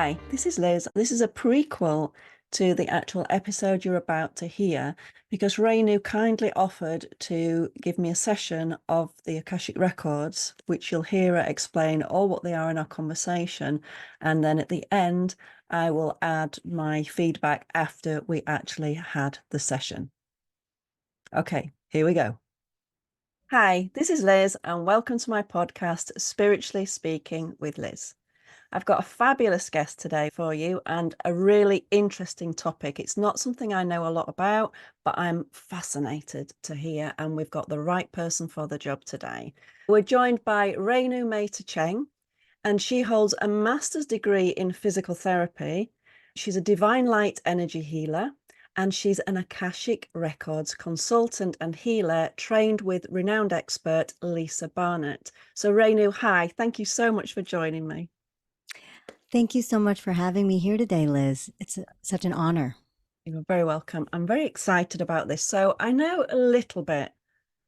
Hi, this is Liz. This is a prequel to the actual episode you're about to hear because Rainu kindly offered to give me a session of the Akashic records, which you'll hear her explain all what they are in our conversation. And then at the end, I will add my feedback after we actually had the session. Okay, here we go. Hi, this is Liz, and welcome to my podcast, Spiritually Speaking with Liz. I've got a fabulous guest today for you and a really interesting topic. It's not something I know a lot about, but I'm fascinated to hear, and we've got the right person for the job today. We're joined by Renu Mehta Cheng, and she holds a master's degree in physical therapy. She's a divine light energy healer, and she's an Akashic Records consultant and healer trained with renowned expert Lisa Barnett. So, Renu, hi, thank you so much for joining me. Thank you so much for having me here today, Liz. It's such an honor. You're very welcome. I'm very excited about this. So, I know a little bit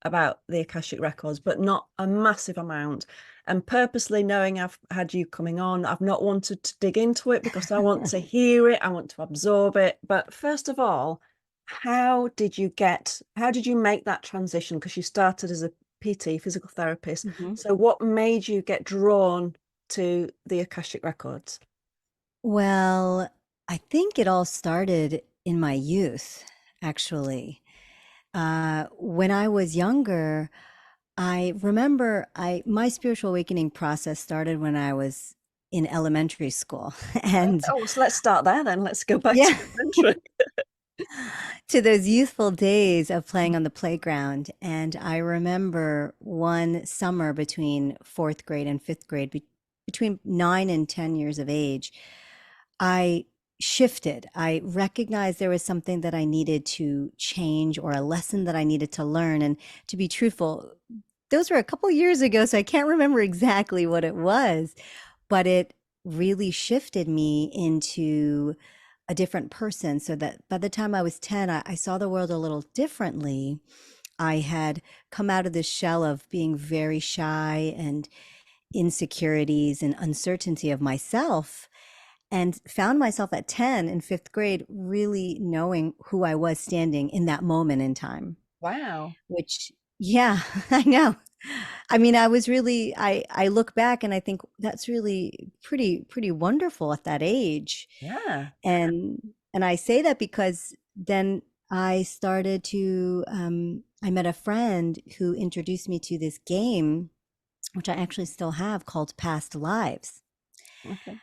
about the Akashic Records, but not a massive amount. And purposely knowing I've had you coming on, I've not wanted to dig into it because I want to hear it, I want to absorb it. But first of all, how did you make that transition? Because you started as a PT, physical therapist. Mhm. So what made you get drawn to the Akashic Records? Well, I think it all started in my youth, actually. When I was younger, I remember my spiritual awakening process started when I was in elementary school. And Oh, so let's start there then. Let's go back to yeah, elementary. to those youthful days of playing on the playground. And I remember one summer between fourth grade and fifth grade, between 9 and 10 years of age, I shifted. I recognized there was something that I needed to change or a lesson that I needed to learn. And to be truthful, those were a couple years ago, so I can't remember exactly what it was, but it really shifted me into a different person so that by the time I was 10, I saw the world a little differently. I had come out of this shell of being very shy and insecurities and uncertainty of myself and found myself at 10 in fifth grade really knowing who I was standing in that moment in time, Wow. which, yeah, I know. I mean, I was really, I look back and I think that's really pretty wonderful at that age. Yeah. And, and I say that because then I started to, I met a friend who introduced me to this game, which I actually still have called Past Lives. Okay.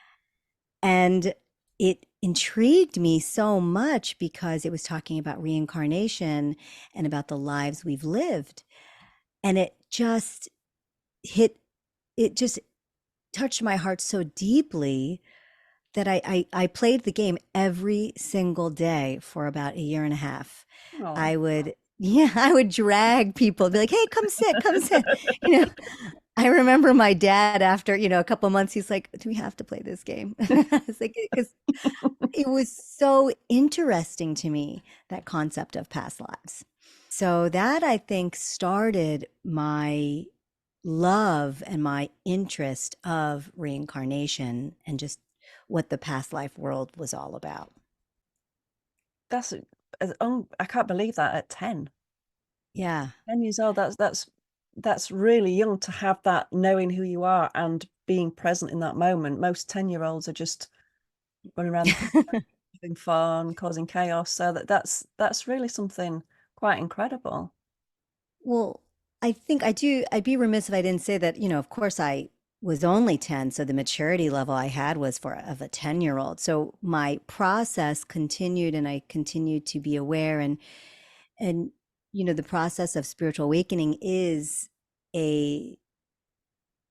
And it intrigued me so much because it was talking about reincarnation and about the lives we've lived. And hit, it just touched my heart so deeply that I played the game every single day for about a year and a half. Oh. I would, yeah, I would drag people, be like, hey, come sit. You know, I remember my dad after, a couple months, he's like, do we have to play this game? It's like, because it was so interesting to me, that concept of past lives. So that I think started my love and my interest of reincarnation and just what the past life world was all about. That's I can't believe that at 10. Yeah. 10 years old. That's really young to have that knowing who you are and being present in that moment. Most 10-year-olds are just running around the playground, having fun, causing chaos. So that's really something quite incredible. Well, I think I'd be remiss if I didn't say that, of course I was only 10, so the maturity level I had was for of a 10-year-old. So my process continued and I continued to be aware and the process of spiritual awakening is a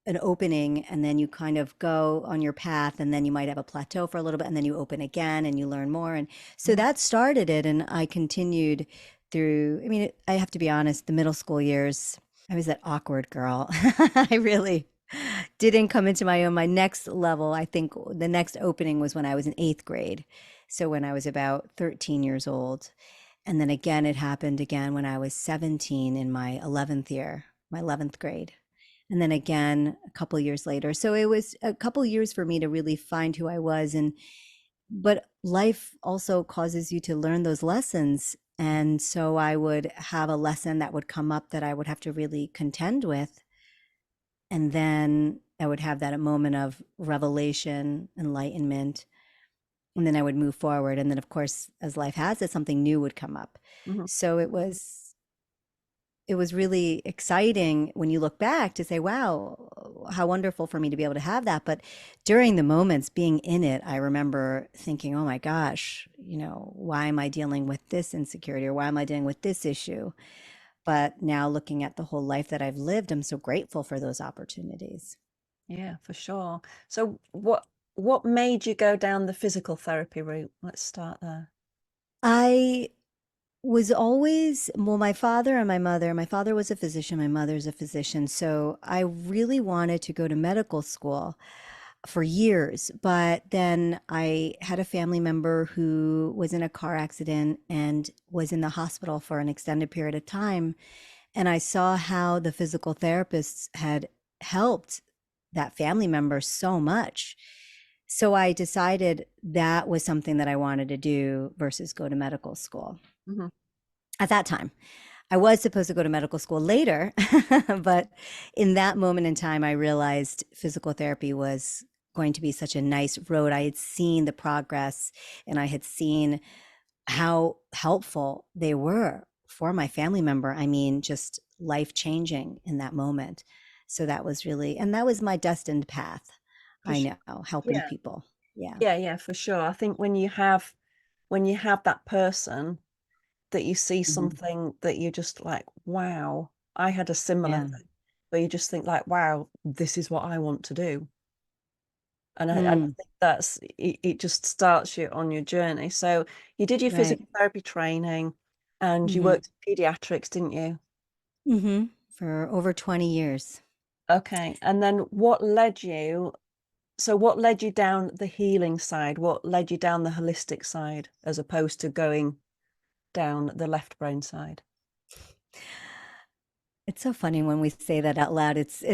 an opening, and then you kind of go on your path, and then you might have a plateau for a little bit, and then you open again and you learn more. And so Mm. that started it, and I continued through. I mean, I have to be honest, the middle school years, I was that awkward girl. I really didn't come into my own. My next level, I think the next opening was when I was in eighth grade. So when I was about 13 years old. And then again, it happened again when I was 17 in my 11th year, my 11th grade. and then again a couple years later. So it was a couple years for me to really find who I was. And but life also causes you to learn those lessons. And so I would have a lesson that would come up that I would have to really contend with. And then I would have that moment of revelation, enlightenment, and then I would move forward. And then, of course, as life has it, something new would come up. Mhm. So it was really exciting when you look back to say, wow, how wonderful for me to be able to have that. But during the moments being in it, I remember thinking, oh my gosh, why am I dealing with this insecurity, or why am I dealing with this issue? But now looking at the whole life that I've lived, I'm so grateful for those opportunities. Yeah, for sure. So what made you go down the physical therapy route? Let's start there. I was always, well, my father and my father was a physician, my mother's a physician. So I really wanted to go to medical school for years. But then I had a family member who was in a car accident and was in the hospital for an extended period of time. And I saw how the physical therapists had helped that family member so much. So I decided that was something that I wanted to do versus go to medical school Mhm. at that time. I was supposed to go to medical school later, but in that moment in time, I realized physical therapy was going to be such a nice road. I had seen the progress and I had seen how helpful they were for my family member. I mean, just life changing in that moment. So that was really, and that was my destined path. For I sure. know, helping Yeah. people. Yeah. Yeah, yeah, for sure. I think when you have that person that you see Mhm. something that you're just like, wow, I had a similar Yeah. thing, where you just think like, wow, this is what I want to do. And I Mm, think it just starts you on your journey. So you did your right. physical therapy training and you Hmm. worked in pediatrics, didn't you? Hmm. For over 20 years. Okay. And then what led you down the healing side? What led you down the holistic side as opposed to going down the left brain side? It's so funny when we say that out loud. It's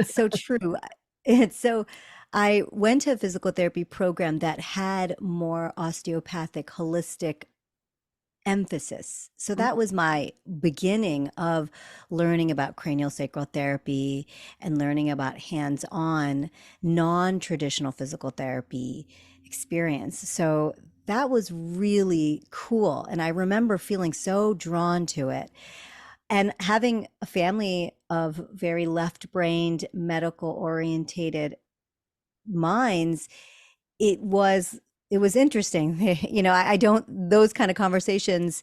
so true. It's so I went to a physical therapy program that had more osteopathic, holistic emphasis. So Mhm. that was my beginning of learning about cranial sacral therapy and learning about hands-on, non-traditional physical therapy experience. So that was really cool. And I remember feeling so drawn to it. And having a family of very left-brained, medical orientated minds, it was it was interesting. I don't those kind of conversations,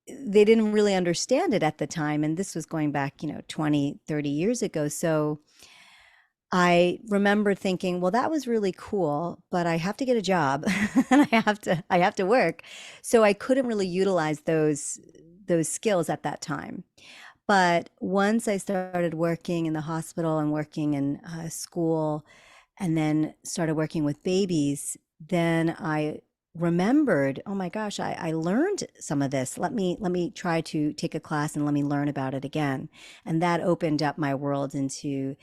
they didn't really understand it at the time. And this was going back, 20, 30 years ago. So I remember thinking, well, that was really cool, but I have to get a job and I have to work. So I couldn't really utilize those skills at that time. But once I started working in the hospital and working in school, and then started working with babies, then I remembered, oh my gosh, I learned some of this. Let me try to take a class and let me learn about it again. And that opened up my world into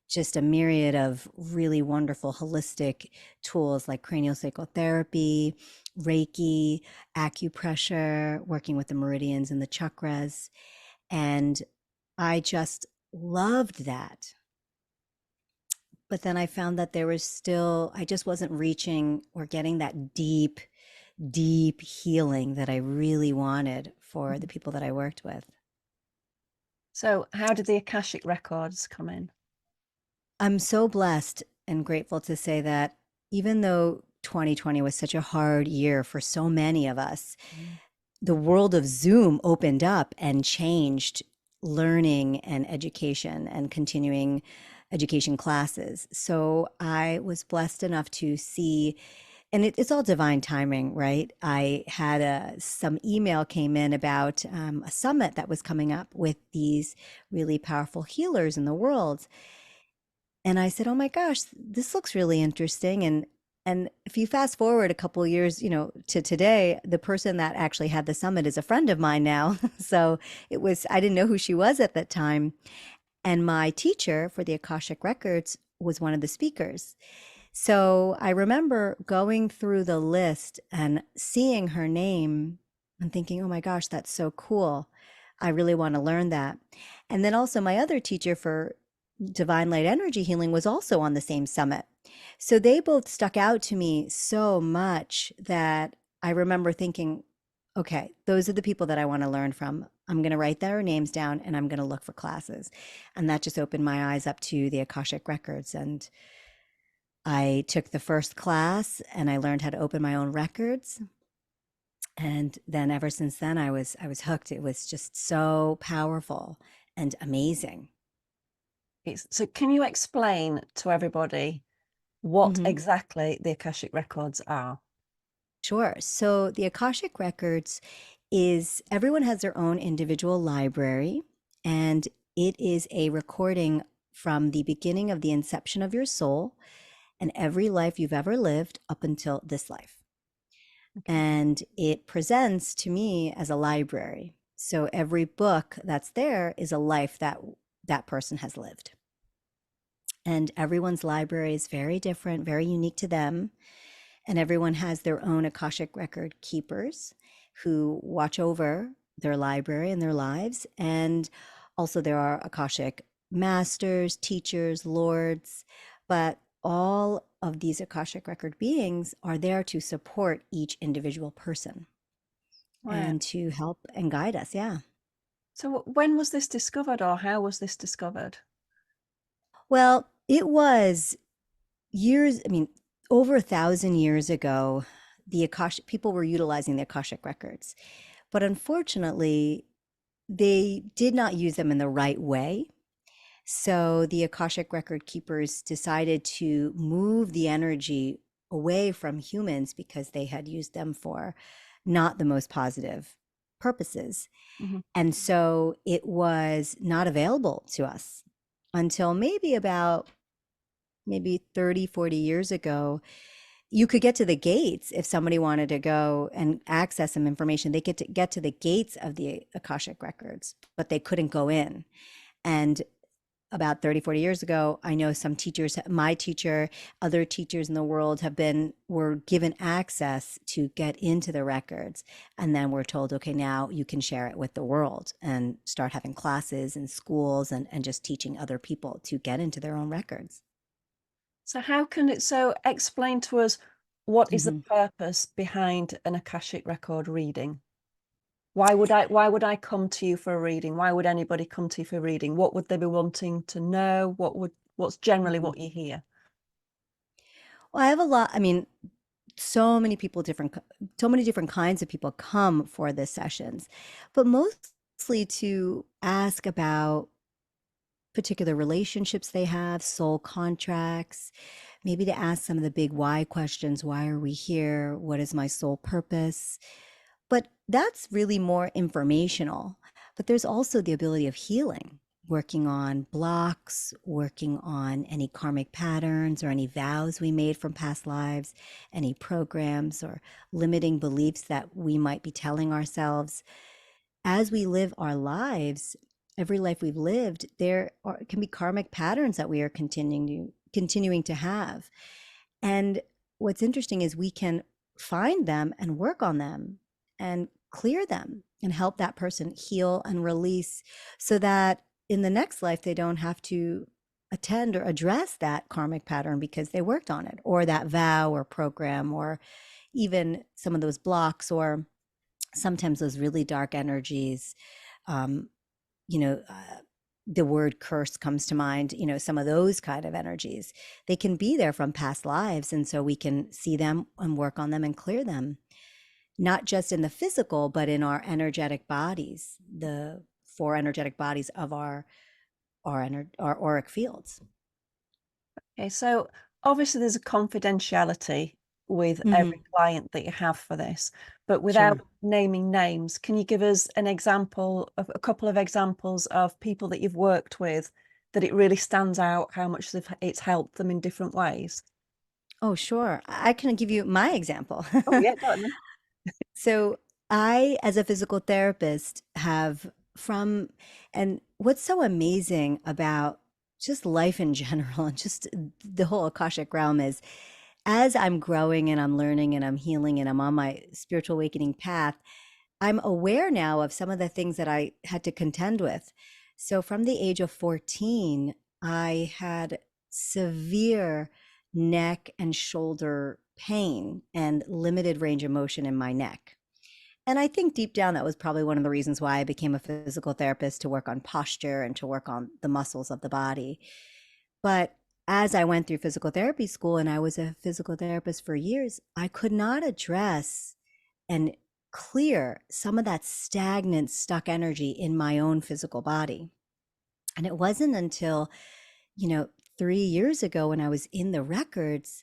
just a myriad of really wonderful holistic tools like cranial sacral therapy, Reiki, acupressure, working with the meridians and the chakras. And I just loved that. But then I found that there was still, I just wasn't reaching or getting that deep, deep healing that I really wanted for the Mhm. people that I worked with. So how did the Akashic records come in? I'm so blessed and grateful to say that even though 2020 was such a hard year for so many of us, Mm. the world of Zoom opened up and changed learning and education and continuing education classes. So I was blessed enough to see, and it's all divine timing, right? I had some email came in about a summit that was coming up with these really powerful healers in the world. And I said, "Oh my gosh, this looks really interesting." And if you fast forward a couple of years, to today, the person that actually had the summit is a friend of mine now. So I didn't know who she was at that time. And my teacher for the Akashic Records was one of the speakers. So I remember going through the list and seeing her name and thinking, oh my gosh, that's so cool. I really want to learn that. And then also, my other teacher for divine light energy healing was also on the same summit. So they both stuck out to me so much that I remember thinking, okay, those are the people that I want to learn from. I'm going to write their names down and I'm going to look for classes. And that just opened my eyes up to the Akashic Records. And I took the first class and I learned how to open my own records. And then ever since then I was hooked. It was just so powerful and amazing. So can you explain to everybody what Mhm. exactly the Akashic records are? Sure. So the Akashic Records is everyone has their own individual library, and it is a recording from the beginning of the inception of your soul and every life you've ever lived up until this life. Okay. And it presents to me as a library. So every book that's there is a life that that person has lived. And everyone's library is very different, very unique to them. And everyone has their own Akashic record keepers who watch over their library and their lives. And also, there are Akashic masters, teachers, lords, but all of these Akashic record beings are there to support each individual person Wow. and to help and guide us. Yeah. So when was this discovered, or how was this discovered? Well, it was years, I mean, over 1,000 years ago, the Akashic people were utilizing the Akashic records. But unfortunately, they did not use them in the right way. So the Akashic record keepers decided to move the energy away from humans because they had used them for not the most positive purposes. Mhm. And so it was not available to us until maybe 30, 40 years ago. You could get to the gates if somebody wanted to go and access some information. They could get to the gates of the Akashic records, but they couldn't go in. And about 30, 40 years ago, I know some teachers, my teacher, other teachers in the world were given access to get into the records. And then we're told, okay, now you can share it with the world and start having classes in schools and just teaching other people to get into their own records. So how can it, so explain to us, what is the Mhm. purpose behind an Akashic record reading? Why would I come to you for a reading? Why would anybody come to you for a reading? What would they be wanting to know? What's generally Mhm. what you hear? Well, I have a lot, I mean, so many people so many different kinds of people come for the sessions, but mostly to ask about particular relationships they have, soul contracts, maybe to ask some of the big why questions. Why are we here? What is my soul purpose? But that's really more informational. But there's also the ability of healing, working on blocks, working on any karmic patterns or any vows we made from past lives, any programs or limiting beliefs that we might be telling ourselves. As we live our lives, every life we've lived, can be karmic patterns that we are continuing to have. And what's interesting is we can find them and work on them and clear them and help that person heal and release so that in the next life they don't have to attend or address that karmic pattern because they worked on it, or that vow or program, or even some of those blocks, or sometimes those really dark energies. um, you know, the word curse comes to mind, some of those kind of energies. They can be there from past lives. And so we can see them and work on them and clear them, not just in the physical, but in our energetic bodies, the four energetic bodies of our auric fields. Okay, so obviously there's a confidentiality with Hmm. every client that you have for this, but without Sure. naming names, can you give us an example of a couple of examples of people that you've worked with that it really stands out how much it's helped them in different ways? Oh, sure. I can give you my example. Oh yeah, go on then. So I, as a physical therapist, have from, and what's so amazing about just life in general and just the whole Akashic realm is as I'm growing and I'm learning and I'm healing and I'm on my spiritual awakening path, I'm aware now of some of the things that I had to contend with. So from the age of 14, I had severe neck and shoulder pain and limited range of motion in my neck. And I think deep down, that was probably one of the reasons why I became a physical therapist to work on posture and to work on the muscles of the body. But as I went through physical therapy school and I was a physical therapist for years, I could not address and clear some of that stagnant, stuck energy in my own physical body. And it wasn't until, you know, 3 years ago when I was in the records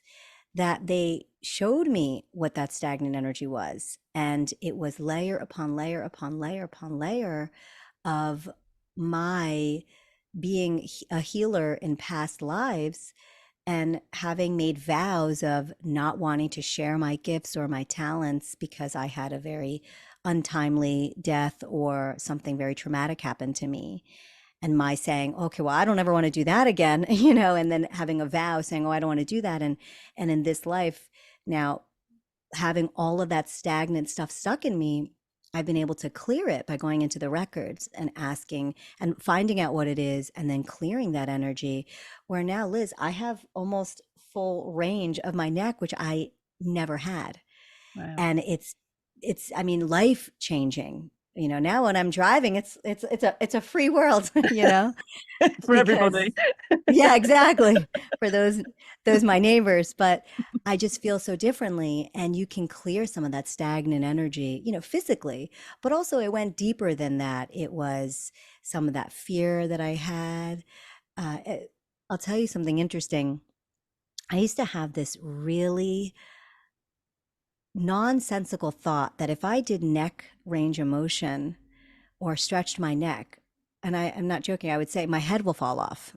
that they showed me what that stagnant energy was. And it was layer upon layer upon layer upon layer of my being a healer in past lives and having made vows of not wanting to share my gifts or my talents because I had a very untimely death or something very traumatic happen to me. And my saying, okay, well, I don't ever want to do that again, and then having a vow saying, oh, I don't want to do that. And in this life now, having all of that stagnant stuff stuck in me, I've been able to clear it by going into the records and asking and finding out what it is and then clearing that energy. Where now, Liz, I have almost full range of my neck, which I never had. Wow. And it's I mean, life changing. Now when I'm driving, it's a free world, For because everybody. yeah, exactly. For those my neighbors, but I just feel so differently and you can clear some of that stagnant energy, physically, but also it went deeper than that. It was some of that fear that I had. I'll tell you something interesting. I used to have this really nonsensical thought that if I did neck range of motion or stretched my neck, and I'm not joking, I would say my head will fall off,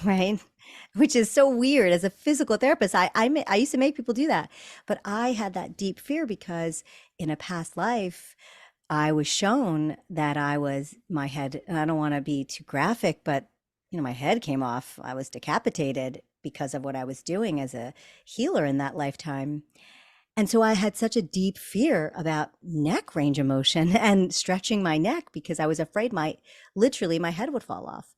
right? Which is so weird. As a physical therapist, I used to make people do that, but I had that deep fear because in a past life, I was shown that my head, and I don't want to be too graphic, but my head came off. I was decapitated because of what I was doing as a healer in that lifetime. And so I had such a deep fear about neck range of motion and stretching my neck because I was afraid literally my head would fall off.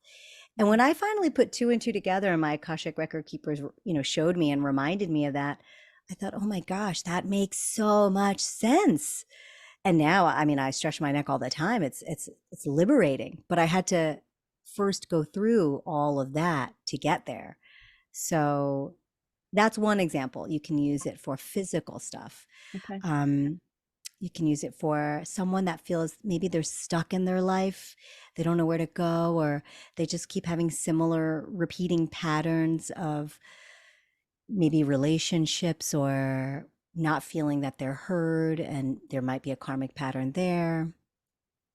And when I finally put two and two together and my Akashic record keepers, showed me and reminded me of that, I thought, oh my gosh, that makes so much sense. And now, I mean, I stretch my neck all the time. It's liberating, but I had to first go through all of that to get there. So that's one example. You can use it for physical stuff. Okay. Um, you can use it for someone that feels maybe they're stuck in their life. They don't know where to go, or they just keep having similar repeating patterns of maybe relationships or not feeling that they're heard, and there might be a karmic pattern there.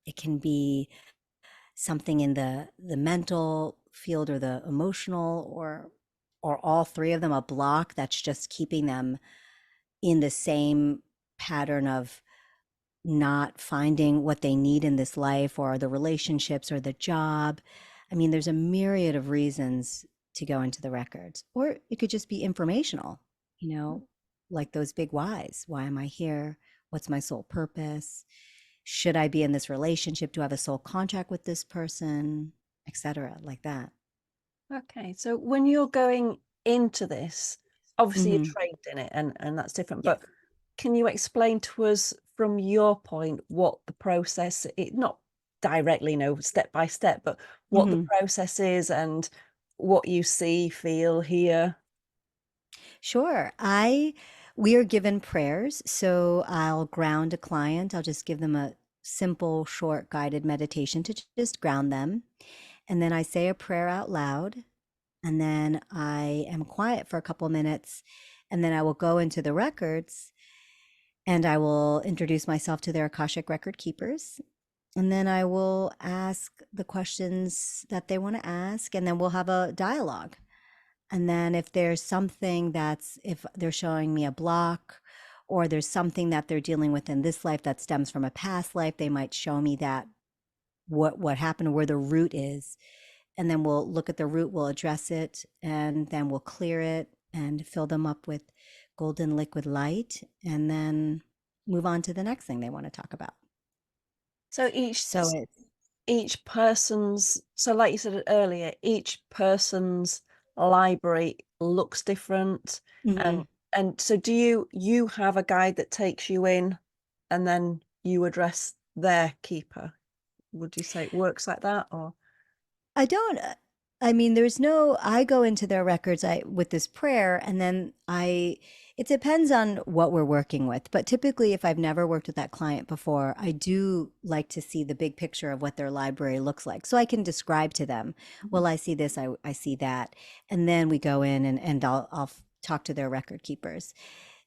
It can be something in the mental field or the emotional, or all three of them, a block that's just keeping them in the same pattern of not finding what they need in this life, or the relationships or the job. I mean, there's a myriad of reasons to go into the records, or it could just be informational, like those big whys. Why am I here? What's my soul purpose? Should I be in this relationship? Do I have a soul contract with this person, etc., like that. Okay. So when you're going into this, obviously you're Hmm. trained in it and that's different, Yes. but can you explain to us from your point what the process, not directly, step by step, but what the Hmm. process is and what you see, feel, hear? Sure. We are given prayers. So I'll ground a client. I'll just give them a simple, short, guided meditation to just ground them. And then I say a prayer out loud. And then I am quiet for a couple minutes. And then I will go into the records and I will introduce myself to their Akashic record keepers. And then I will ask the questions that they want to ask. And then we'll have a dialogue. And then if there's something if they're showing me a block, or there's something that they're dealing with in this life that stems from a past life, they might show me that what happened, where the root is, and then we'll look at the root, we'll address it, and then we'll clear it and fill them up with golden liquid light, and then move on to the next thing they want to talk about. So So it's each person's, so like you said earlier, each person's library looks different. And mhm. and so do you have a guide that takes you in and then you address their keeper? Would you say it works like that, or? I don't I mean, there's no I go into their records with this prayer, and then I it depends on what we're working with. But typically if I've never worked with that client before, I do like to see the big picture of what their library looks like. So I can describe to them, well, I see this, I see that. And then we go in and I'll talk to their record keepers.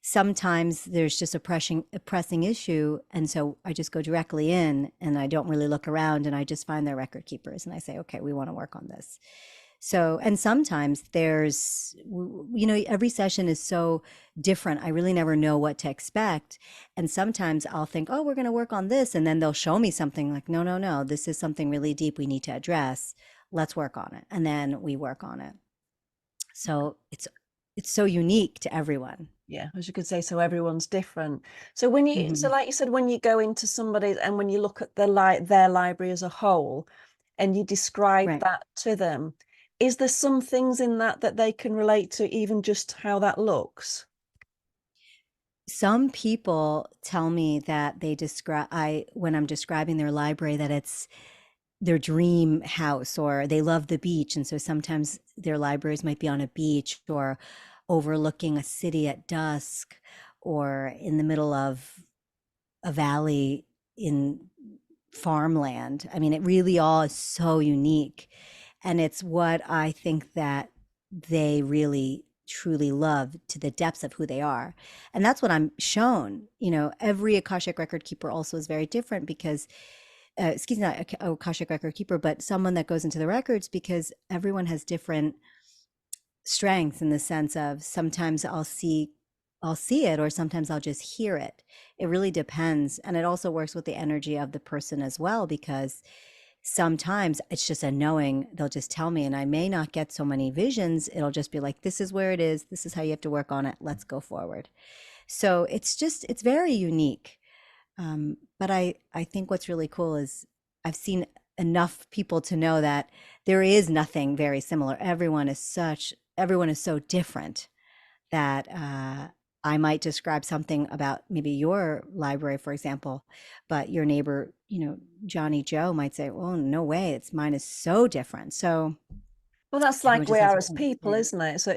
Sometimes there's just a pressing issue, and so I just go directly in and I don't really look around, and I just find their record keepers and I say, okay, we want to work on this. So, and sometimes there's, every session is so different. I really never know what to expect. And sometimes I'll think, oh, we're going to work on this. And then they'll show me something like, no, no, no, this is something really deep we need to address. Let's work on it. And then we work on it. So it's so unique to everyone. Yeah, as you could say, so everyone's different. So when you, so Hmm. like you said, when you go into somebody's and when you look at their library as a whole and you describe Right. that to them, is there some things in that that they can relate to, even just how that looks? Some people tell me that they describe I when I'm describing their library, that it's their dream house, or they love the beach, and so sometimes their libraries might be on a beach or overlooking a city at dusk, or in the middle of a valley in farmland. I mean, it really all is so unique. And it's what I think that they really truly love, to the depths of who they are. And that's what I'm shown. Every Akashic record keeper also is very different because, excuse me, not Akashic record keeper, but someone that goes into the records, because everyone has different strengths, in the sense of sometimes I'll see it, or sometimes I'll just hear it. It really depends. And it also works with the energy of the person as well, because sometimes it's just a knowing. They'll just tell me, and I may not get so many visions. It'll just be like, this is where it is. This is how you have to work on it. Let's go forward. So it's very unique. But I think what's really cool is I've seen enough people to know that there is nothing very similar. Everyone is so different that I might describe something about maybe your library, for example, but your neighbor, Johnny Joe might say, "Oh, no way, it's mine is so different." So Well, that's everyone like just we has are their as own people, experience. isn't it? So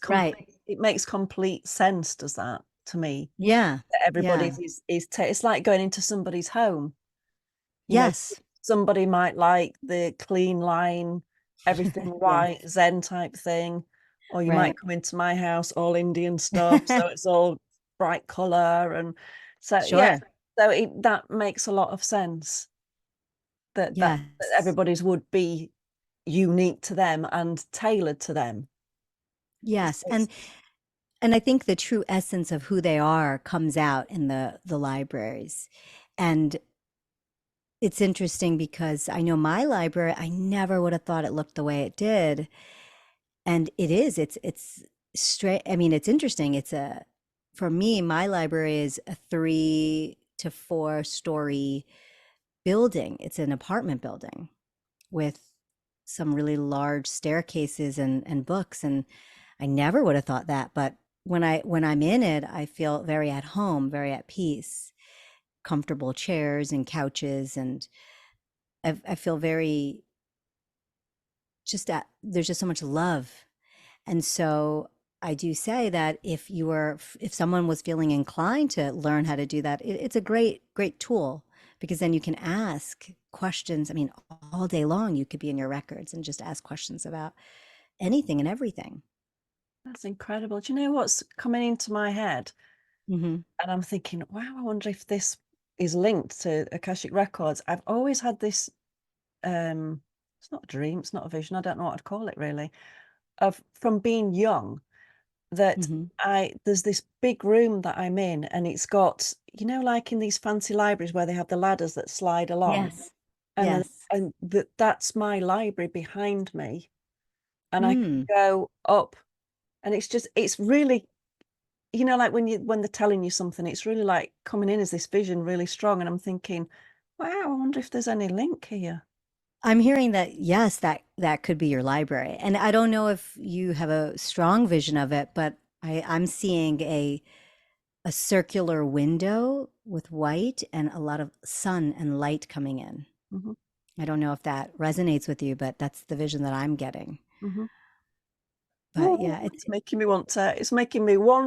Right. it makes complete sense, does that, to me? Yeah. That Yeah. everybody's it's like going into somebody's home. You know, Yes. somebody might like the clean line, everything Yes. white, Zen type thing, or you might Right. come into my house all Indian stuff, so it's all bright color, and so yeah, Sure. so that makes a lot of sense that Yes. everybody's would be unique to them and tailored to them. Yes. It's And I think the true essence of who they are comes out in the libraries. And it's interesting because I know my library, I never would have thought it looked the way it did. And it's straight. I mean, it's interesting. For me, my library is a 3 to 4 story building. It's an apartment building with some really large staircases and books. And I never would have thought that. But when I'm in it, I feel very at home, very at peace, comfortable chairs and couches. And I feel very there's just so much love. And so I do say that if someone was feeling inclined to learn how to do that, it's a great tool, because then you can ask questions. I mean, all day long you could be in your records and just ask questions about anything and everything. that's incredible. Do you know what's coming into my head? Hmm. And I'm thinking, wow, I wonder if this is linked to Akashic Records. I've always had this it's not a dream, it's not a vision, I don't know what I'd call it really, of from being young, that Hmm. there's this big room that I'm in, and it's got, like in these fancy libraries where they have the ladders that slide along. Yes. and then Yes. and that's my library behind me, and I can Mm. go up, and it's really, like when they're telling you something, it's really like coming in as this vision really strong, and I'm thinking, wow, I wonder if there's any link here. I'm hearing that, yes, that could be your library. And I don't know if you have a strong vision of it, but I'm seeing a circular window with white and a lot of sun and light coming in. Hmm. I don't know if that resonates with you, but that's the vision that I'm getting. Hmm. But Oh, yeah, it's making me, one,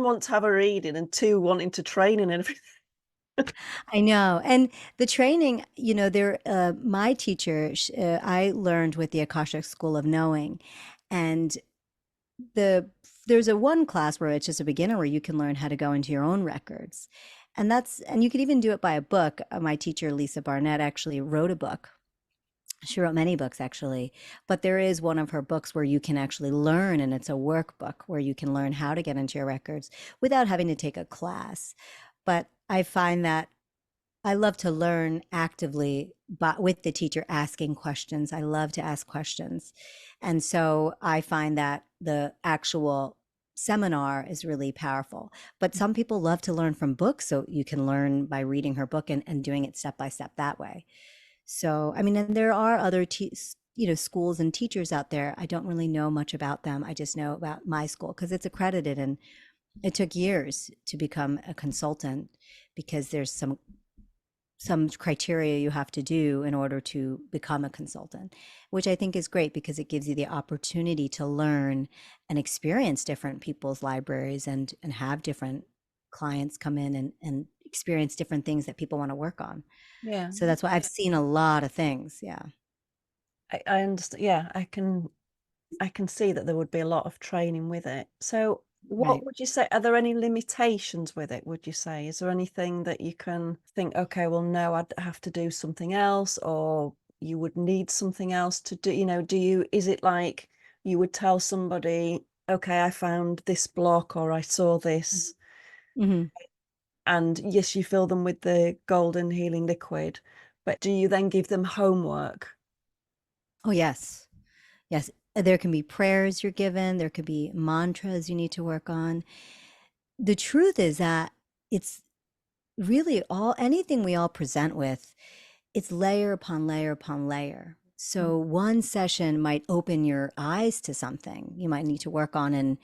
want to have a reading, and two, wanting to train and everything. I know. And the training, there, my teacher, I learned with the Akashic School of Knowing. And the there's a one class where it's just a beginner where you can learn how to go into your own records. And you could even do it by a book. My teacher, Lisa Barnett, actually wrote a book. She wrote many books actually, but there is one of her books where you can actually learn, and it's a workbook where you can learn how to get into your records without having to take a class. But I find that I love to learn actively, but with the teacher asking questions. I love to ask questions. And so I find that the actual seminar is really powerful. But some people love to learn from books. So you can learn by reading her book and doing it step by step that way. So, I mean, and there are other, schools and teachers out there. I don't really know much about them. I just know about my school because it's accredited, and it took years to become a consultant because there's some criteria you have to do in order to become a consultant, which I think is great because it gives you the opportunity to learn and experience different people's libraries and have different clients come in and experience different things that people want to work on. Yeah, So that's why I've seen a lot of things. Yeah. I understand. Yeah, I can see that there would be a lot of training with it. So, what Right. would you say? Are there any limitations with it, would you say? Is there anything that you can think, okay, well, no, I'd have to do something else, or you would need something else to do? Is it like you would tell somebody, okay, I found this block, or I saw this, Hmm. and yes, you fill them with the golden healing liquid, but do you then give them homework? Oh, yes. Yes. There can be prayers you're given, there could be mantras you need to work on. The truth is that it's really all anything we all present with, it's layer upon layer upon layer. So one session might open your eyes to something you might need to work on, and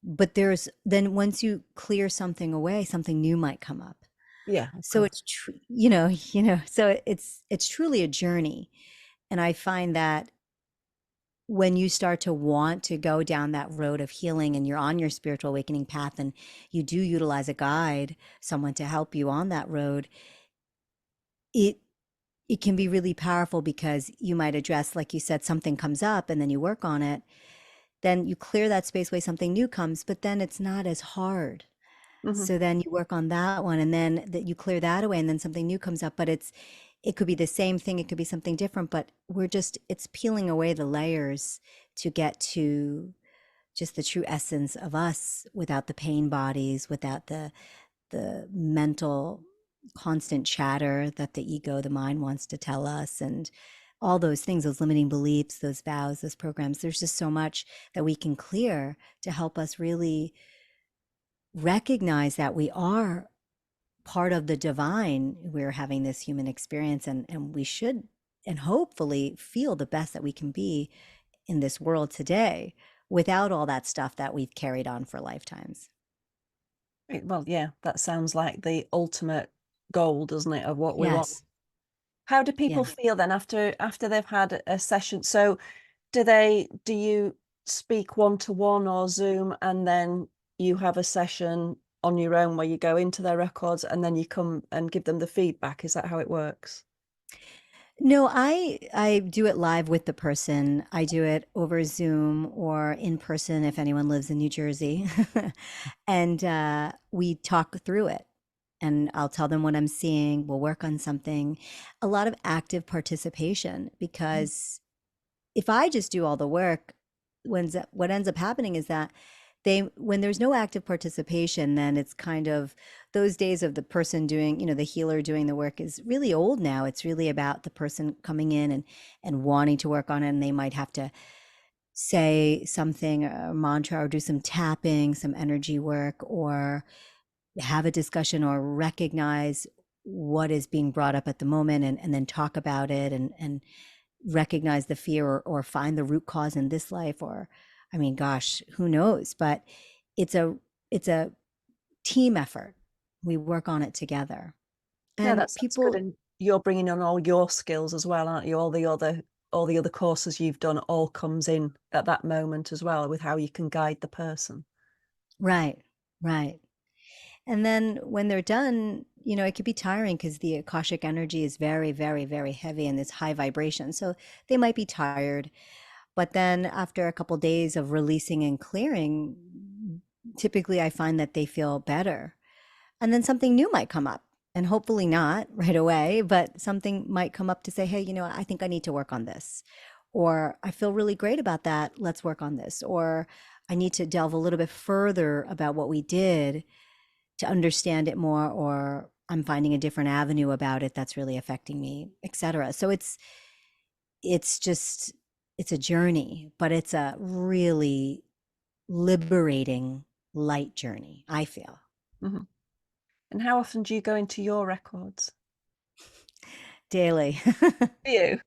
but there's then once you clear something away, something new might come up. Yeah, of So course. it's so it's truly a journey. And I find that when you start to want to go down that road of healing and you're on your spiritual awakening path and you do utilize a guide, someone to help you on that road, it it can be really powerful because you might address, like you said, something comes up and then you work on it, then you clear that space way something new comes, but then it's not as hard. Hmm. So then you work on that one and then that you clear that away and then something new comes up, but it could be the same thing, it could be something different, but it's peeling away the layers to get to just the true essence of us without the pain bodies, without the mental constant chatter that the ego, the mind wants to tell us, and all those things, those limiting beliefs, those vows, those programs. There's just so much that we can clear to help us really recognize that we are part of the divine. We're having this human experience, and we should and hopefully feel the best that we can be in this world today without all that stuff that we've carried on for lifetimes. Well, yeah, that sounds like the ultimate goal, doesn't it, of what we want? Yes. How do people Yeah. feel then after they've had a session? So, do you speak one to one or Zoom, and then you have a session on your own where you go into their records and then you come and give them the feedback? Is that how it works? No, I do it live with the person. I do it over Zoom or in person if anyone lives in New Jersey. And we talk through it. And I'll tell them what I'm seeing. We'll work on something. A lot of active participation because if I just do all the work, what ends up happening is that they when there's no active participation, then it's kind of those days of the person doing, the healer doing the work is really old now. It's really about the person coming in and wanting to work on it, and they might have to say something, a mantra, or do some tapping, some energy work, or have a discussion or recognize what is being brought up at the moment, and then talk about it, and recognize the fear, or find the root cause in this life, or I mean, gosh, who knows? But it's a team effort. We work on it together. Yeah, And that's good. people, And you're bringing on all your skills as well, aren't you? All the other courses you've done all comes in at that moment as well with how you can guide the person. right, right. And then when they're done, it could be tiring because the Akashic energy is very, very, very heavy and it's high vibration. So they might be tired. But then after a couple days of releasing and clearing, typically I find that they feel better. And then something new might come up. And hopefully not right away, but something might come up to say, hey, I think I need to work on this. Or I feel really great about that. Let's work on this. Or I need to delve a little bit further about what we did to understand it more, or I'm finding a different avenue about it that's really affecting me, etc. So it's just it's a journey, but it's a really liberating light journey, I feel. Hmm. And how often do you go into your records? Daily. Do you?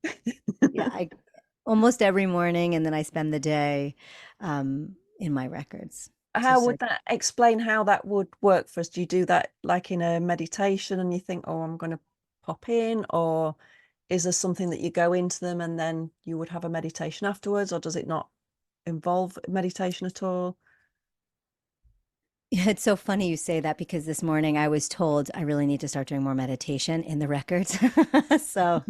Yeah, I almost every morning, and then I spend the day in my records. How Just would that explain how that would work for us? Do you do that like in a meditation and you think, oh, I'm going to pop in? Or is there something that you go into them and then you would have a meditation afterwards? Or does it not involve meditation at all? it's so funny you say that, because this morning I was told I really need to start doing more meditation in the records. So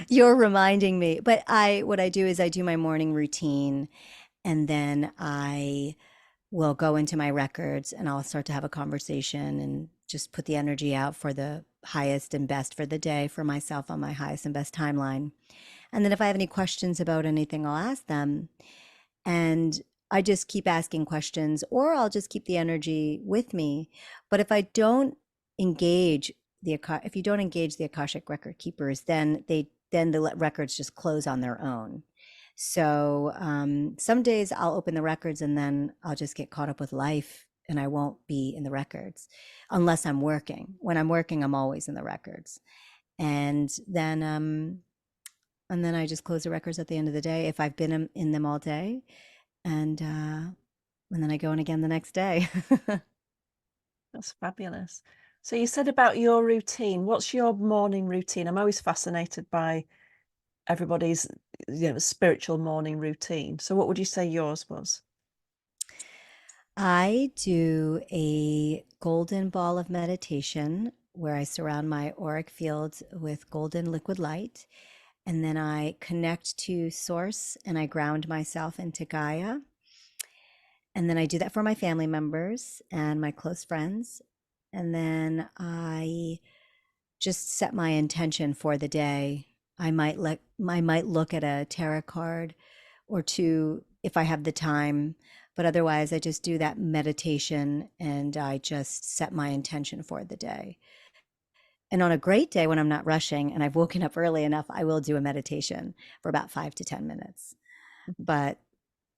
you're reminding me. But what I do is I do my morning routine, and then I will go into my records and I'll start to have a conversation and just put the energy out for the highest and best for the day for myself on my highest and best timeline. And then if I have any questions about anything, I'll ask them. And I just keep asking questions, or I'll just keep the energy with me. But if I don't engage if you don't engage the Akashic record keepers, then the records just close on their own. So some days I'll open the records and then I'll just get caught up with life and I won't be in the records unless I'm working. When I'm working, I'm always in the records. And then I just close the records at the end of the day if I've been in them all day, and then I go in again the next day. That's fabulous. So you said about your routine. What's your morning routine? I'm always fascinated by everybody's, spiritual morning routine. So what would you say yours was? I do a golden ball of meditation where I surround my auric field with golden liquid light. And then I connect to source and I ground myself into Gaia. And then I do that for my family members and my close friends. And then I just set my intention for the day. I might look at a tarot card or two if I have the time, but otherwise I just do that meditation and I just set my intention for the day. And on a great day when I'm not rushing and I've woken up early enough, I will do a meditation for about 5 to 10 minutes. Mhm. But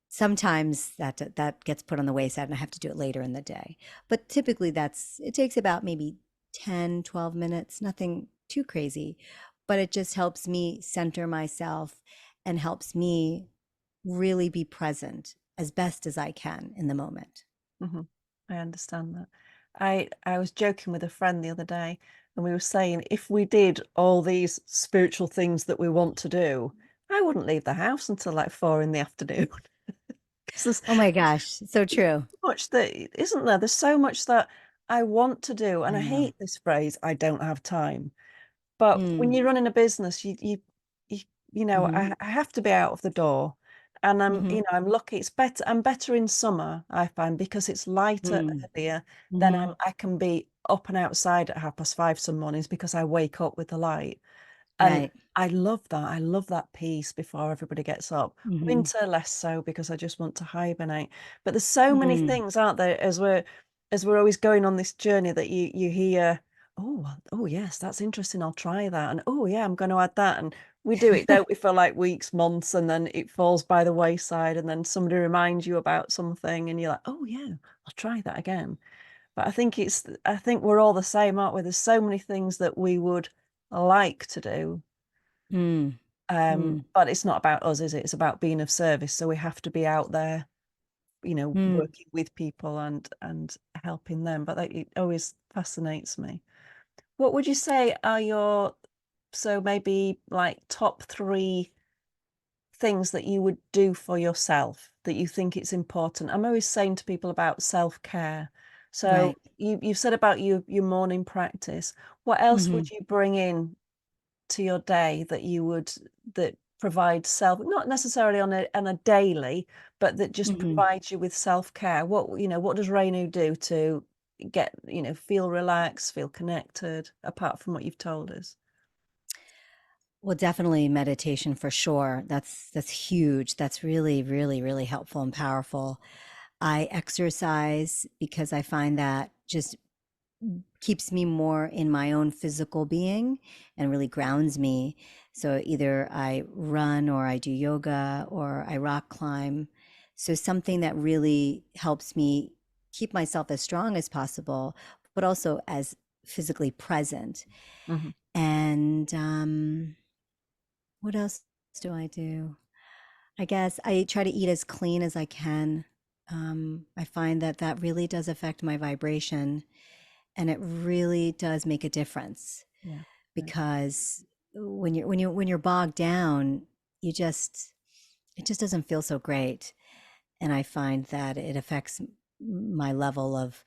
sometimes that gets put on the wayside and I have to do it later in the day. But typically it takes about maybe 10, 12 minutes, nothing too crazy, but it just helps me center myself and helps me really be present as best as I can in the moment. Mhm. I understand that. I was joking with a friend the other day, and we were saying if we did all these spiritual things that we want to do, I wouldn't leave the house until like 4 in the afternoon. Because there's Oh my gosh, so true. so much that isn't there? There's so much that I want to do, and I I know. hate this phrase, I don't have time. But when Mm, you're running a business, you hmm I have to be out of the door. And hmm I'm lucky. I'm better in summer, I find, because it's lighter mm, earlier. Then hmm I can be up and outside at 5:30 some mornings because I wake up with the light. And Right. I love that. I love that piece before everybody gets up. Hmm. Winter less so because I just want to hibernate. But there's so many Mm. things, aren't there, as we're always going on this journey that you hear, oh yes, that's interesting. I'll try that. And oh yeah, I'm going to add that. And we do it, don't we, for like weeks, months, and then it falls by the wayside, and then somebody reminds you about something, and you're like, oh yeah, I'll try that again. But I think we're all the same, aren't we? There's so many things that we would like to do, Mm. Mm. but it's not about us, is it? It's about being of service. So we have to be out there, Mm. working with people and helping them. But that it always fascinates me. What would you say are your so maybe like top three things that you would do for yourself that you think it's important? I'm always saying to people about self-care. So Right. you've said about your morning practice. What else Hmm. would you bring in to your day that that provides self, not necessarily on a daily, but that just Hmm. provides you with self-care? What does Rainu do to get, feel relaxed, feel connected, apart from what you've told us? Well, definitely meditation for sure. That's huge. That's really, really, really helpful and powerful. I exercise because I find that just keeps me more in my own physical being and really grounds me. So either I run or I do yoga or I rock climb. So something that really helps me keep myself as strong as possible, but also as physically present. Mhm. And what else do I do? I guess I try to eat as clean as I can. I find that that really does affect my vibration, and it really does make a difference Yeah. Yeah. because when you're bogged down, you just it just doesn't feel so great, and I find that it affects my level of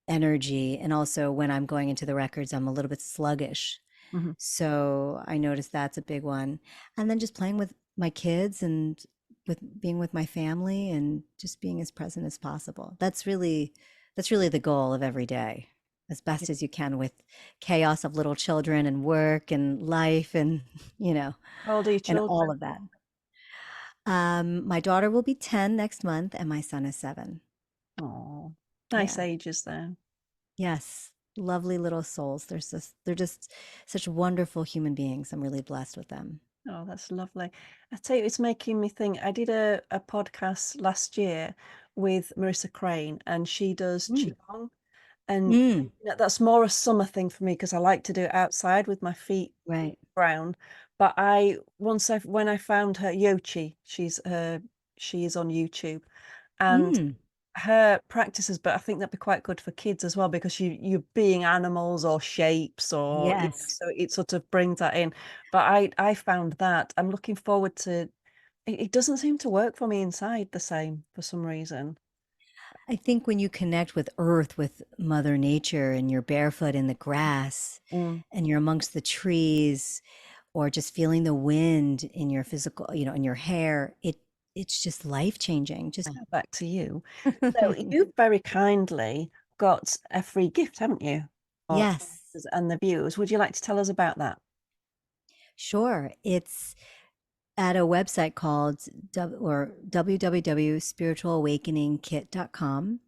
energy, and also when I'm going into the records, I'm a little bit sluggish. Mhm. So I noticed that's a big one. And then just playing with my kids and with being with my family and just being as present as possible. That's really the goal of every day, as Yeah. best as you can with chaos of little children and work and life and you know, How old are your and all children? of that. My daughter will be 10 next month and my son is 7. Oh, nice Yeah. ages then. Yes. Lovely little souls. They're just such wonderful human beings. I'm really blessed with them. Oh, that's lovely. I tell you, it's making me think. I did a podcast last year with Marissa Crane, and she does Mm. Qigong. And Mm. that's more a summer thing for me because I like to do it outside with my feet Right. brown. But when I found her Yochi, she is on YouTube, and Mm. her practices, but I think that'd be quite good for kids as well because you're being animals or shapes or Yes. so it sort of brings that in. But I found that I'm looking forward to it doesn't seem to work for me inside the same for some reason. I think when you connect with earth, with Mother Nature, and you're barefoot in the grass Mm. and you're amongst the trees or just feeling the wind in your physical, in your hair, it's just life changing. Just Now back to you. So you very kindly got a free gift, haven't you? For yes. and the viewers. Would you like to tell us about that? Sure. It's at a website called www.spiritualawakeningkit.com.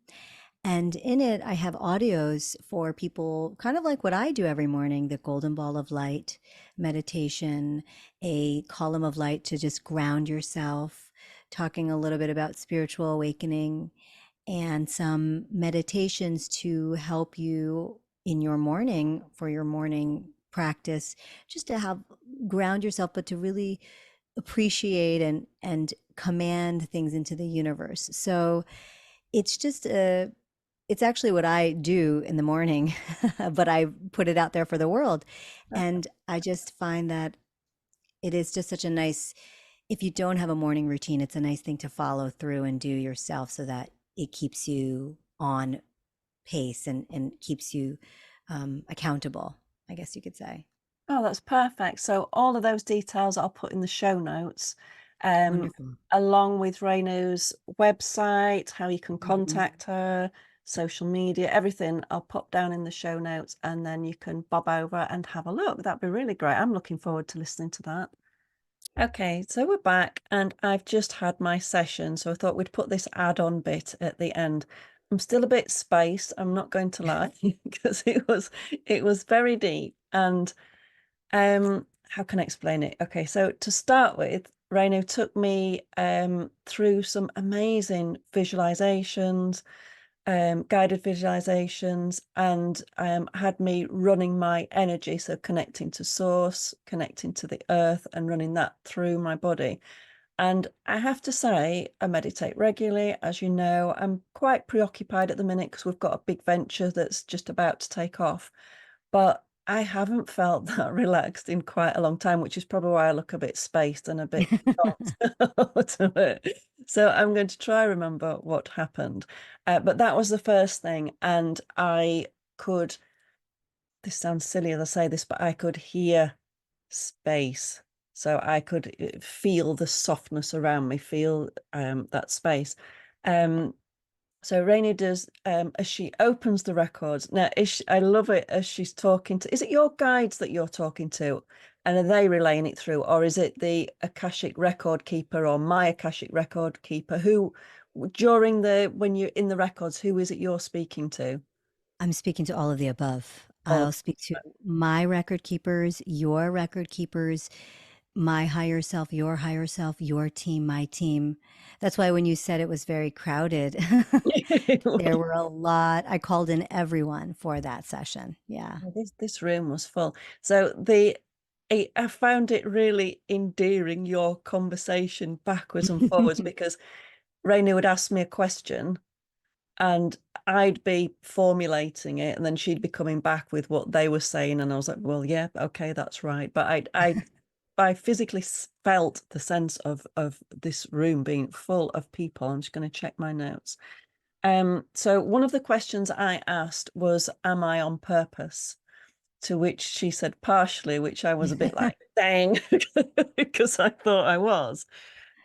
And in it, I have audios for people, kind of like what I do every morning, the golden ball of light meditation, a column of light to just ground yourself, talking a little bit about spiritual awakening, and some meditations to help you in your morning for your morning practice, just to have ground yourself, but to really appreciate and command things into the universe. So it's just a it's actually what I do in the morning, but I put it out there for the world. And I just find that it is just such a nice, if you don't have a morning routine, it's a nice thing to follow through and do yourself so that it keeps you on pace and keeps you accountable, I guess you could say. Oh, that's perfect. So all of those details I'll put in the show notes, um, Wonderful. along with Rainu's website, how you can Mhm. contact her. social media, everything. I'll pop down in the show notes and then you can bob over and have a look. That'd be really great. I'm looking forward to listening to that. Okay, so we're back and I've just had my session. So I thought we'd put this add-on bit at the end. I'm still a bit spaced, I'm not going to lie, because it was very deep. And how can I explain it? Okay, so to start with, Rainu took me through some amazing visualizations, guided visualizations, and had me running my energy, so connecting to source, connecting to the earth, and running that through my body. And I have to say, I meditate regularly. As you know, I'm quite preoccupied at the minute because we've got a big venture that's just about to take off. But I haven't felt that relaxed in quite a long time, which is probably why I look a bit spaced and a bit to it. So I'm going to try remember what happened. But that was the first thing. And I could, this sounds silly as I say this, but I could hear space. So I could feel the softness around me, feel that space. Um, so Rainey does as she opens the records. Now, I love it as she's talking to. Is it your guides that you're talking to, and are they relaying it through, or is it the Akashic record keeper or my Akashic record keeper? Who during the when you're in the records, who is it you're speaking to? I'm speaking to all of the above. All I'll speak to my record keepers, your record keepers, my higher self, your team, my team. That's why when you said it was very crowded, there were a lot. I called in everyone for that session. Yeah. this room was full. So I found it really endearing your conversation backwards and forwards because Rainey would ask me a question and I'd be formulating it and then she'd be coming back with what they were saying and I was like, well, yeah, okay, that's right. But I physically felt the sense of this room being full of people. I'm just going to check my notes. So one of the questions I asked was, am I on purpose? To which she said partially, which I was a bit like, dang, because I thought I was.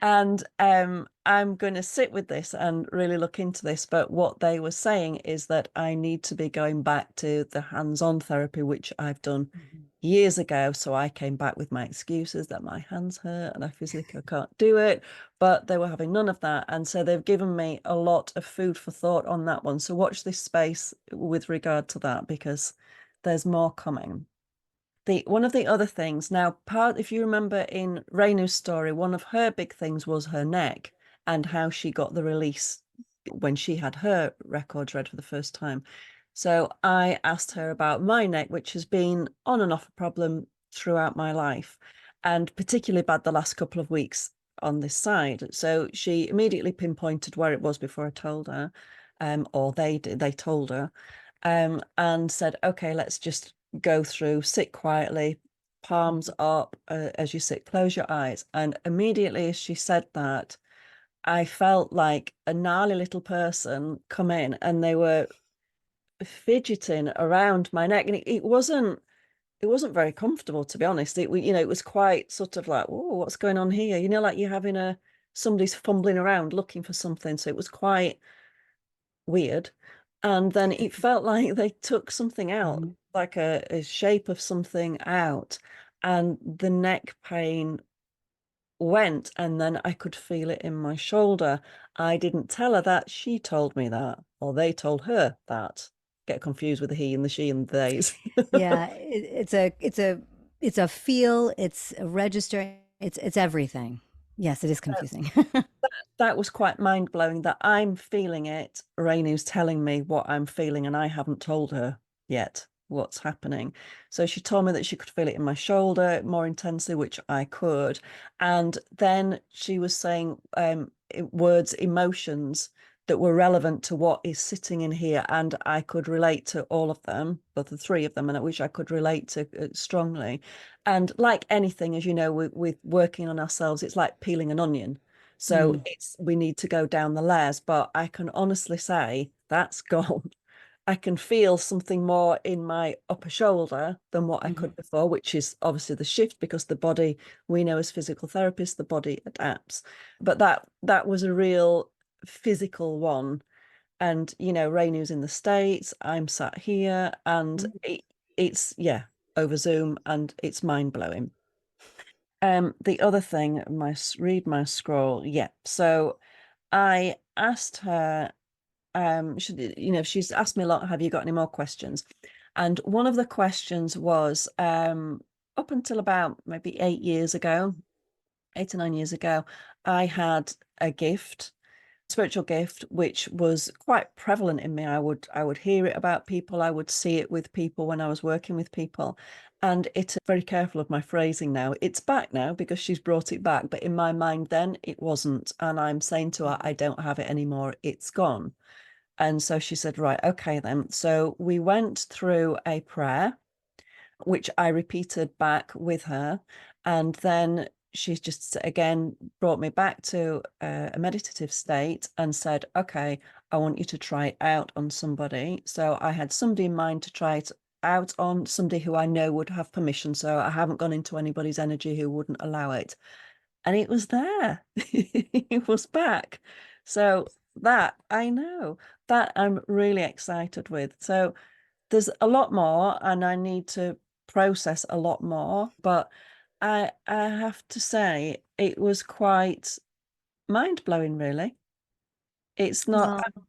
And I'm going to sit with this and really look into this. But what they were saying is that I need to be going back to the hands-on therapy, which I've done Mhm. years ago. So I came back with my excuses that my hands hurt and I physically can't do it. But they were having none of that. And so they've given me a lot of food for thought on that one. So watch this space with regard to that because there's more coming. The one of the other things now, part if you remember in Reinu's story, one of her big things was her neck and how she got the release when she had her records read for the first time. So I asked her about my neck, which has been on and off a problem throughout my life, and particularly bad the last couple of weeks on this side. So she immediately pinpointed where it was before I told her, or they told her, and said, okay, let's just go through, sit quietly, palms up as you sit, close your eyes. And immediately as she said that, I felt like a gnarly little person come in and they were fidgeting around my neck. And it wasn't very comfortable, to be honest. It was quite sort of like, oh, what's going on here? Like you're having somebody's fumbling around looking for something. So it was quite weird. And then it felt like they took something out, Mhm. like a shape of something out, and the neck pain went, and then I could feel it in my shoulder. I didn't tell her that. She told me that, or they told her that. Get confused with the he and the she and the theys. Yeah, it's a feel, it's a register, it's everything. Yes, it is confusing. That was quite mind blowing that I'm feeling it. Rainu's telling me what I'm feeling, and I haven't told her yet what's happening. So she told me that she could feel it in my shoulder more intensely, which I could. And then she was saying words, emotions that were relevant to what is sitting in here. And I could relate to all of them, but the three of them, and which I could relate to strongly. And like anything, as you know, with working on ourselves, it's like peeling an onion. So Mm, we need to go down the layers, but I can honestly say that's gone. I can feel something more in my upper shoulder than what I mhm. could before, which is obviously the shift because the body, we know as physical therapists, the body adapts. But that was a real physical one. And, you know, Rainu's in the States, I'm sat here, and it's, yeah, over Zoom, and it's mind blowing. The other thing, read my scroll. Yeah. So I asked her, you know, she's asked me a lot, have you got any more questions? And one of the questions was, up until about maybe 8 or 9 years ago, I had a gift, spiritual gift, which was quite prevalent in me. I would hear it about people, I would see it with people when I was working with people. And it's very careful of my phrasing now. It's back now because she's brought it back, but in my mind then it wasn't. And I'm saying to her, I don't have it anymore, it's gone. And so she said, right, okay then. So we went through a prayer which I repeated back with her. And then she's just again brought me back to a meditative state and said, okay, I want you to try it out on somebody. So I had somebody in mind to try it out on, somebody who I know would have permission. So I haven't gone into anybody's energy who wouldn't allow it. And it was there. It was back. So that I know, that I'm really excited with. So there's a lot more and I need to process a lot more, but I have to say it was quite mind-blowing, really. It's not, Well,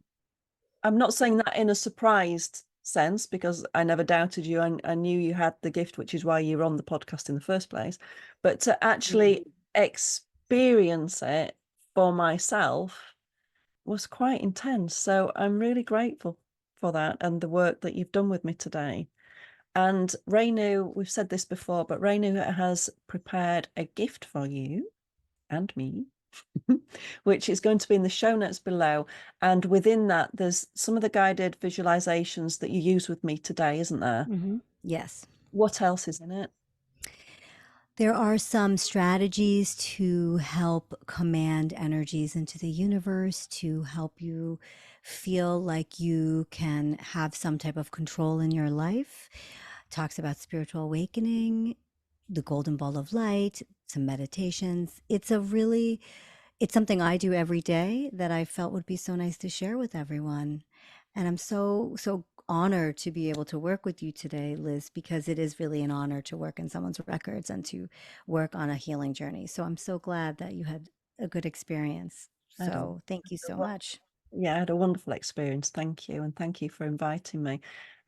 I'm not saying that in a surprised sense because I never doubted you and I knew you had the gift, which is why you're on the podcast in the first place. But to actually experience it for myself was quite intense. So I'm really grateful for that and the work that you've done with me today. And Rainu, we've said this before, but Rainu has prepared a gift for you and me, which is going to be in the show notes below. And within that, there's some of the guided visualizations that you use with me today, isn't there? yes. What else is in it? There are some strategies to help command energies into the universe, to help you feel like you can have some type of control in your life. Talks about spiritual awakening, the golden ball of light, some meditations. It's something I do every day that I felt would be so nice to share with everyone. And I'm so honored to be able to work with you today, Liz, because it is really an honor to work in someone's records and to work on a healing journey. So I'm so glad that you had a good experience. I had So thank you so much. yeah, I had a wonderful experience. Thank you. And thank you for inviting me.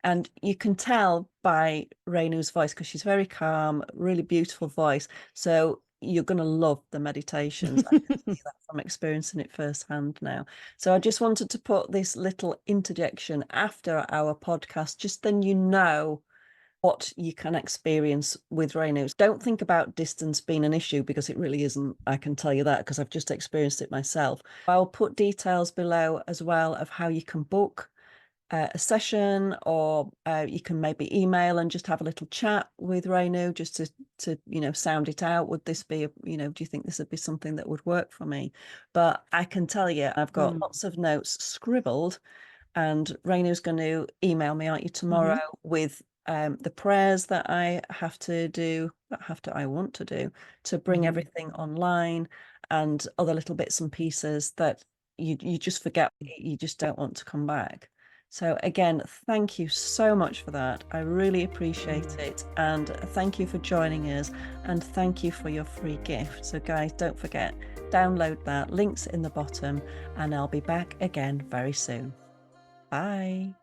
And you can tell by Rainu's voice because she's very calm, really beautiful voice. So you're going to love the meditations. I can see that from experiencing it firsthand now. So I just wanted to put this little interjection after our podcast, just then you know what you can experience with Rainu. Don't think about distance being an issue because it really isn't. I can tell you that because I've just experienced it myself. I'll put details below as well of how you can book a session, or you can maybe email and just have a little chat with Rainu just to you know sound it out. Would this be you know, do you think this would be something that would work for me? But I can tell you I've got lots of notes scribbled, and Rainu's going to email me, aren't you, tomorrow with the prayers that I have to do, I want to do to bring everything online, and other little bits and pieces that you just forget, you just don't want to come back. So again, thank you so much for that. I really appreciate it. And thank you for joining us. And thank you for your free gift. So guys, don't forget, download that. Links in the bottom. And I'll be back again very soon. Bye.